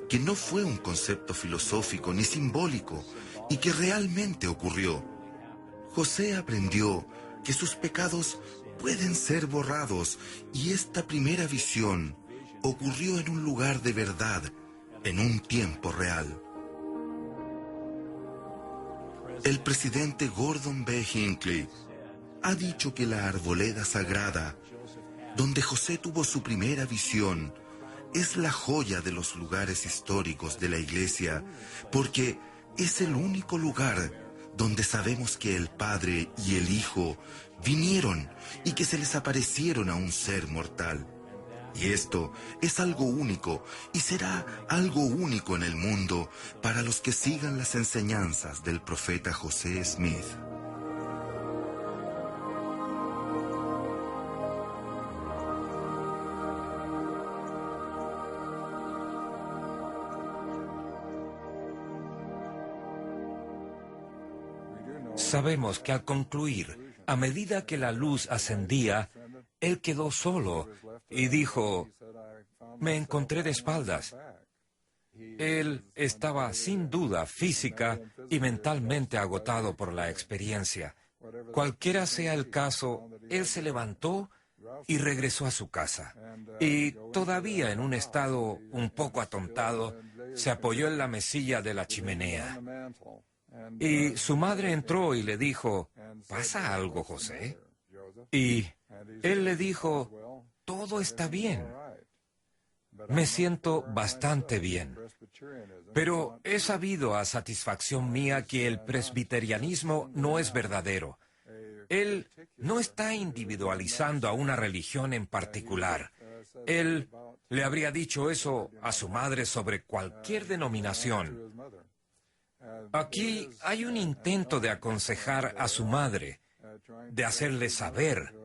que no fue un concepto filosófico ni simbólico y que realmente ocurrió. José aprendió que sus pecados pueden ser borrados y esta primera visión ocurrió en un lugar de verdad, en un tiempo real. El presidente Gordon B. Hinckley ha dicho que la arboleda sagrada, donde José tuvo su primera visión, es la joya de los lugares históricos de la Iglesia, porque es el único lugar donde sabemos que el Padre y el Hijo vinieron y que se les aparecieron a un ser mortal. Y esto es algo único y será algo único en el mundo para los que sigan las enseñanzas del profeta José Smith. Sabemos que al concluir, a medida que la luz ascendía, él quedó solo y dijo, me encontré de espaldas. Él estaba sin duda física y mentalmente agotado por la experiencia. Cualquiera sea el caso, él se levantó y regresó a su casa. Y todavía en un estado un poco atontado, se apoyó en la mesilla de la chimenea. Y su madre entró y le dijo, ¿pasa algo, José? Y él le dijo, todo está bien. Me siento bastante bien. Pero he sabido a satisfacción mía que el presbiterianismo no es verdadero. Él no está individualizando a una religión en particular. Él le habría dicho eso a su madre sobre cualquier denominación. Aquí hay un intento de aconsejar a su madre, de hacerle saber,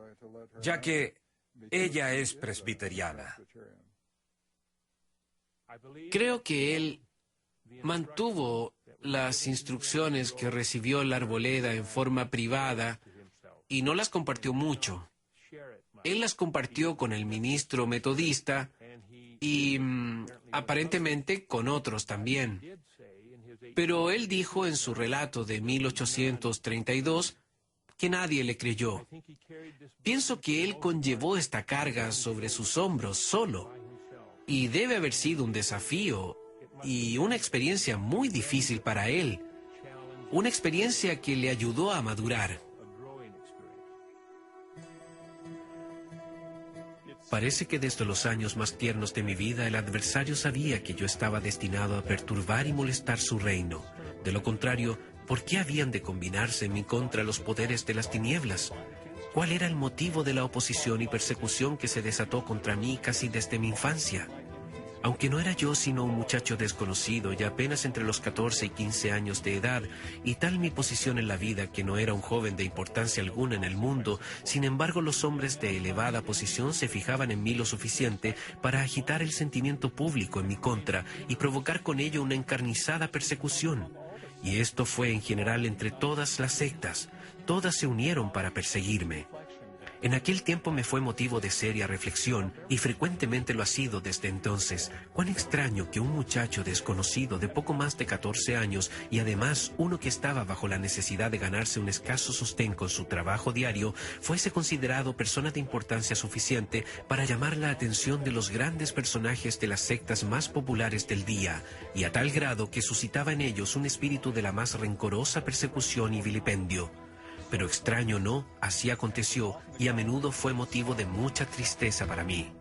ya que ella es presbiteriana. Creo que él mantuvo las instrucciones que recibió la arboleda en forma privada y no las compartió mucho. Él las compartió con el ministro metodista y aparentemente con otros también. Pero él dijo en su relato de 1832 que nadie le creyó. Pienso que él conllevó esta carga sobre sus hombros solo. Y debe haber sido un desafío y una experiencia muy difícil para él. Una experiencia que le ayudó a madurar. Parece que desde los años más tiernos de mi vida el adversario sabía que yo estaba destinado a perturbar y molestar su reino. De lo contrario, ¿por qué habían de combinarse en mi contra los poderes de las tinieblas? ¿Cuál era el motivo de la oposición y persecución que se desató contra mí casi desde mi infancia? Aunque no era yo sino un muchacho desconocido y apenas entre los 14 y 15 años de edad, y tal mi posición en la vida que no era un joven de importancia alguna en el mundo, sin embargo los hombres de elevada posición se fijaban en mí lo suficiente para agitar el sentimiento público en mi contra y provocar con ello una encarnizada persecución. Y esto fue en general entre todas las sectas. Todas se unieron para perseguirme. En aquel tiempo me fue motivo de seria reflexión, y frecuentemente lo ha sido desde entonces, cuán extraño que un muchacho desconocido de poco más de 14 años, y además uno que estaba bajo la necesidad de ganarse un escaso sostén con su trabajo diario, fuese considerado persona de importancia suficiente para llamar la atención de los grandes personajes de las sectas más populares del día, y a tal grado que suscitaba en ellos un espíritu de la más rencorosa persecución y vilipendio. Pero extraño no, así aconteció, y a menudo fue motivo de mucha tristeza para mí.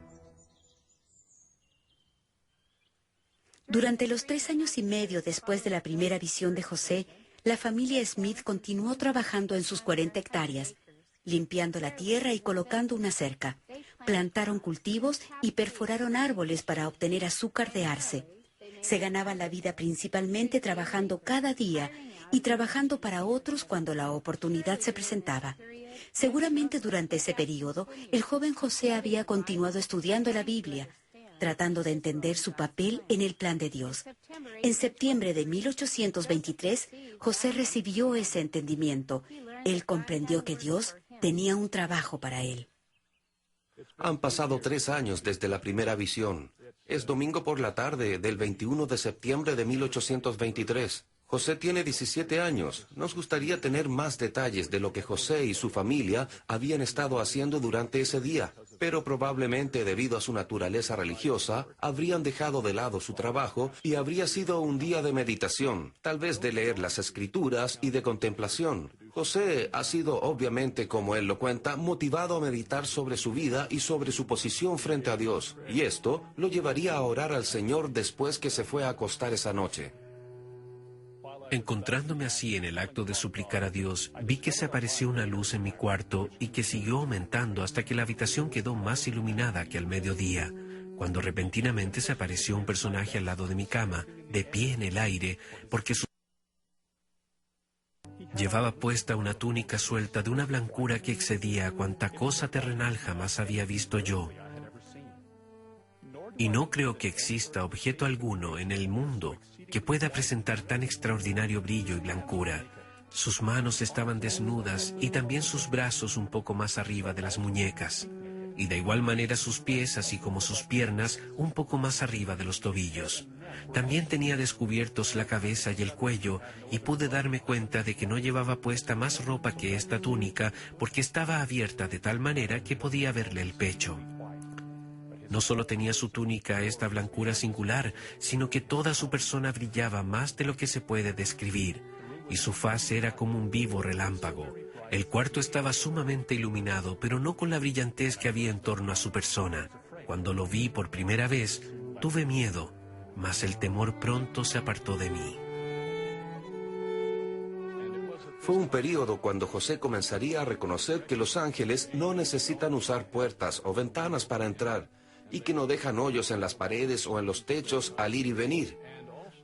Durante los 3 años y medio después de la primera visión de José, la familia Smith continuó trabajando en sus 40 hectáreas, limpiando la tierra y colocando una cerca. Plantaron cultivos y perforaron árboles para obtener azúcar de arce. Se ganaban la vida principalmente trabajando cada día y trabajando para otros cuando la oportunidad se presentaba. Seguramente durante ese periodo, el joven José había continuado estudiando la Biblia, tratando de entender su papel en el plan de Dios. En septiembre de 1823, José recibió ese entendimiento. Él comprendió que Dios tenía un trabajo para él. Han pasado 3 años desde la primera visión. Es domingo por la tarde del 21 de septiembre de 1823. José tiene 17 años. Nos gustaría tener más detalles de lo que José y su familia habían estado haciendo durante ese día, pero probablemente debido a su naturaleza religiosa, habrían dejado de lado su trabajo y habría sido un día de meditación, tal vez de leer las escrituras y de contemplación. José ha sido, obviamente, como él lo cuenta, motivado a meditar sobre su vida y sobre su posición frente a Dios, y esto lo llevaría a orar al Señor después que se fue a acostar esa noche. Encontrándome así en el acto de suplicar a Dios, vi que se apareció una luz en mi cuarto y que siguió aumentando hasta que la habitación quedó más iluminada que al mediodía, cuando repentinamente se apareció un personaje al lado de mi cama, de pie en el aire, porque llevaba puesta una túnica suelta de una blancura que excedía a cuanta cosa terrenal jamás había visto yo. Y no creo que exista objeto alguno en el mundo que pueda presentar tan extraordinario brillo y blancura. Sus manos estaban desnudas y también sus brazos un poco más arriba de las muñecas, y de igual manera sus pies, así como sus piernas, un poco más arriba de los tobillos. También tenía descubiertos la cabeza y el cuello, y pude darme cuenta de que no llevaba puesta más ropa que esta túnica, porque estaba abierta de tal manera que podía verle el pecho. No solo tenía su túnica esta blancura singular, sino que toda su persona brillaba más de lo que se puede describir, y su faz era como un vivo relámpago. El cuarto estaba sumamente iluminado, pero no con la brillantez que había en torno a su persona. Cuando lo vi por primera vez, tuve miedo, mas el temor pronto se apartó de mí. Fue un período cuando José comenzaría a reconocer que los ángeles no necesitan usar puertas o ventanas para entrar, y que no dejan hoyos en las paredes o en los techos al ir y venir.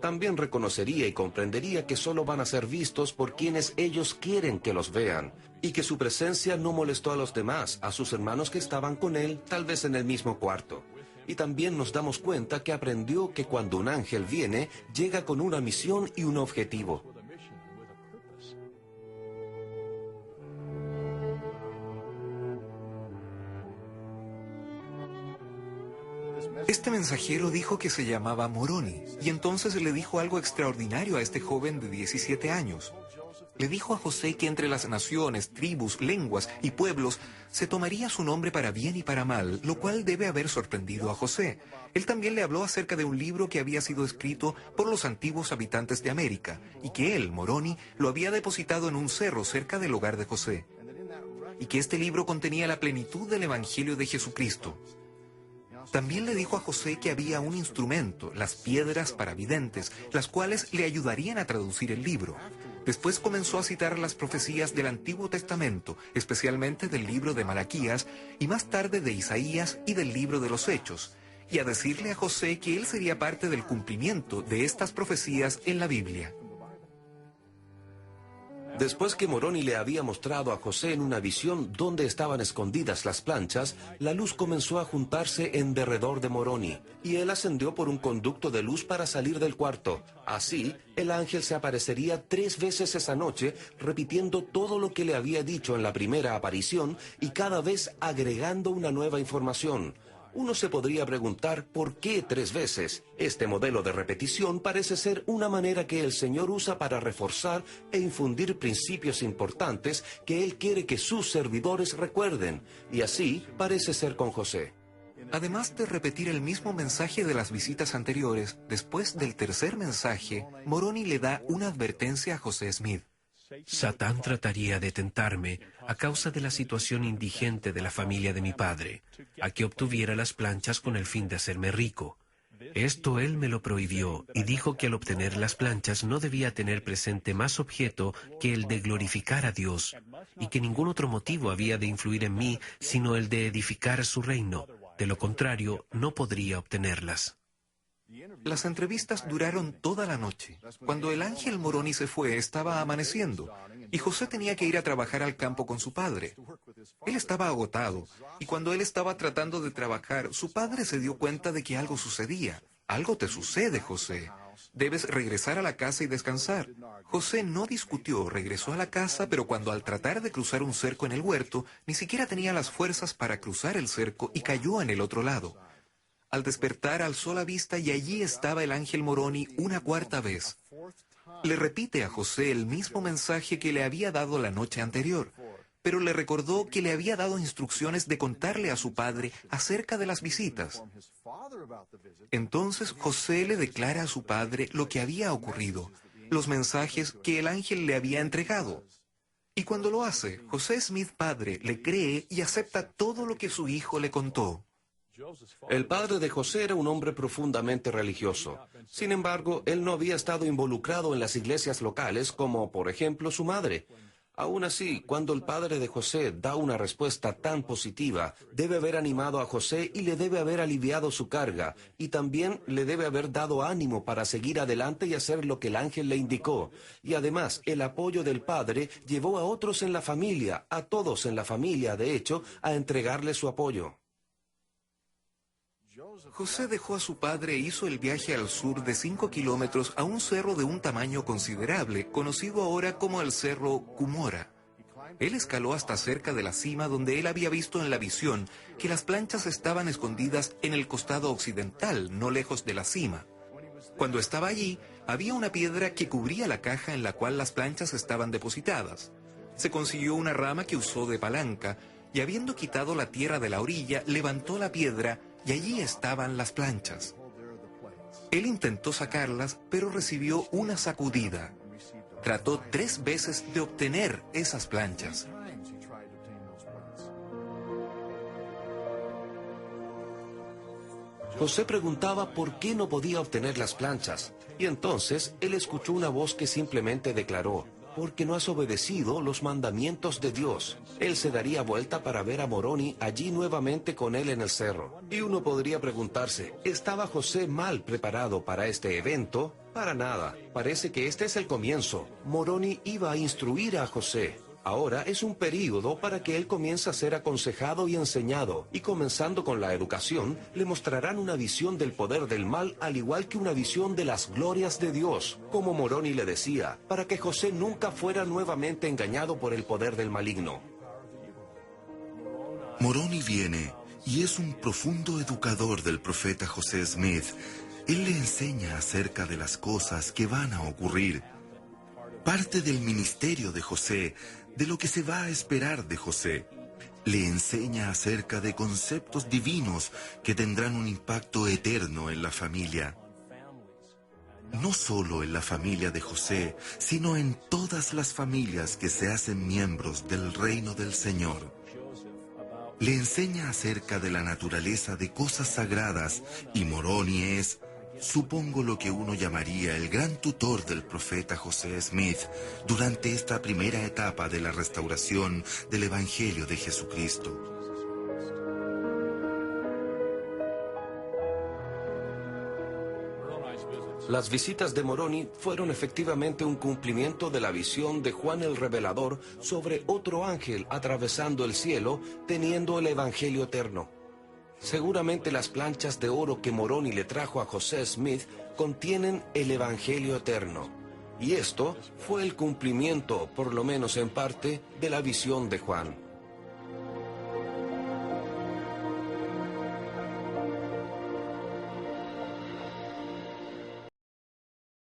También reconocería y comprendería que solo van a ser vistos por quienes ellos quieren que los vean, y que su presencia no molestó a los demás, a sus hermanos que estaban con él, tal vez en el mismo cuarto. Y también nos damos cuenta que aprendió que cuando un ángel viene, llega con una misión y un objetivo. Este mensajero dijo que se llamaba Moroni, y entonces le dijo algo extraordinario a este joven de 17 años. Le dijo a José que entre las naciones, tribus, lenguas y pueblos se tomaría su nombre para bien y para mal, lo cual debe haber sorprendido a José. Él también le habló acerca de un libro que había sido escrito por los antiguos habitantes de América, y que él, Moroni, lo había depositado en un cerro cerca del hogar de José, y que este libro contenía la plenitud del Evangelio de Jesucristo. También le dijo a José que había un instrumento, las piedras para videntes, las cuales le ayudarían a traducir el libro. Después comenzó a citar las profecías del Antiguo Testamento, especialmente del libro de Malaquías, y más tarde de Isaías y del libro de los Hechos, y a decirle a José que él sería parte del cumplimiento de estas profecías en la Biblia. Después que Moroni le había mostrado a José en una visión dónde estaban escondidas las planchas, la luz comenzó a juntarse en derredor de Moroni, y él ascendió por un conducto de luz para salir del cuarto. Así, el ángel se aparecería 3 veces esa noche, repitiendo todo lo que le había dicho en la primera aparición y cada vez agregando una nueva información. Uno se podría preguntar ¿por qué 3 veces? Este modelo de repetición parece ser una manera que el Señor usa para reforzar e infundir principios importantes que Él quiere que sus servidores recuerden, y así parece ser con José. Además de repetir el mismo mensaje de las visitas anteriores, después del tercer mensaje, Moroni le da una advertencia a José Smith. Satán trataría de tentarme a causa de la situación indigente de la familia de mi padre, a que obtuviera las planchas con el fin de hacerme rico. Esto él me lo prohibió y dijo que al obtener las planchas no debía tener presente más objeto que el de glorificar a Dios, y que ningún otro motivo había de influir en mí sino el de edificar su reino. De lo contrario, no podría obtenerlas. Las entrevistas duraron toda la noche. Cuando el ángel Moroni se fue, estaba amaneciendo, y José tenía que ir a trabajar al campo con su padre. Él estaba agotado, y cuando él estaba tratando de trabajar, su padre se dio cuenta de que algo sucedía. Algo te sucede, José. Debes regresar a la casa y descansar. José no discutió, regresó a la casa, pero cuando al tratar de cruzar un cerco en el huerto, ni siquiera tenía las fuerzas para cruzar el cerco y cayó en el otro lado. Al despertar, alzó la vista y allí estaba el ángel Moroni una cuarta vez. Le repite a José el mismo mensaje que le había dado la noche anterior, pero le recordó que le había dado instrucciones de contarle a su padre acerca de las visitas. Entonces José le declara a su padre lo que había ocurrido, los mensajes que el ángel le había entregado. Y cuando lo hace, José Smith padre le cree y acepta todo lo que su hijo le contó. El padre de José era un hombre profundamente religioso. Sin embargo, él no había estado involucrado en las iglesias locales como, por ejemplo, su madre. Aún así, cuando el padre de José da una respuesta tan positiva, debe haber animado a José y le debe haber aliviado su carga, y también le debe haber dado ánimo para seguir adelante y hacer lo que el ángel le indicó. Y además, el apoyo del padre llevó a otros en la familia, a todos en la familia, de hecho, a entregarle su apoyo. José dejó a su padre e hizo el viaje al sur de 5 kilómetros a un cerro de un tamaño considerable, conocido ahora como el Cerro Cumorah. Él escaló hasta cerca de la cima donde él había visto en la visión que las planchas estaban escondidas en el costado occidental, no lejos de la cima. Cuando estaba allí, había una piedra que cubría la caja en la cual las planchas estaban depositadas. Se consiguió una rama que usó de palanca y habiendo quitado la tierra de la orilla, levantó la piedra y allí estaban las planchas. Él intentó sacarlas, pero recibió una sacudida. Trató 3 veces de obtener esas planchas. José preguntaba por qué no podía obtener las planchas, y entonces él escuchó una voz que simplemente declaró: porque no has obedecido los mandamientos de Dios. Él se daría vuelta para ver a Moroni allí nuevamente con él en el cerro. Y uno podría preguntarse, ¿estaba José mal preparado para este evento? Para nada. Parece que este es el comienzo. Moroni iba a instruir a José. Ahora es un período para que él comience a ser aconsejado y enseñado, y comenzando con la educación, le mostrarán una visión del poder del mal, al igual que una visión de las glorias de Dios, como Moroni le decía, para que José nunca fuera nuevamente engañado por el poder del maligno. Moroni viene y es un profundo educador del profeta José Smith. Él le enseña acerca de las cosas que van a ocurrir. Parte del ministerio de José, de lo que se va a esperar de José. Le enseña acerca de conceptos divinos que tendrán un impacto eterno en la familia. No solo en la familia de José, sino en todas las familias que se hacen miembros del reino del Señor. Le enseña acerca de la naturaleza de cosas sagradas, y Moroni es, supongo, lo que uno llamaría el gran tutor del profeta José Smith durante esta primera etapa de la restauración del Evangelio de Jesucristo. Las visitas de Moroni fueron efectivamente un cumplimiento de la visión de Juan el Revelador sobre otro ángel atravesando el cielo, teniendo el Evangelio eterno. Seguramente las planchas de oro que Moroni le trajo a José Smith contienen el Evangelio eterno. Y esto fue el cumplimiento, por lo menos en parte, de la visión de Juan.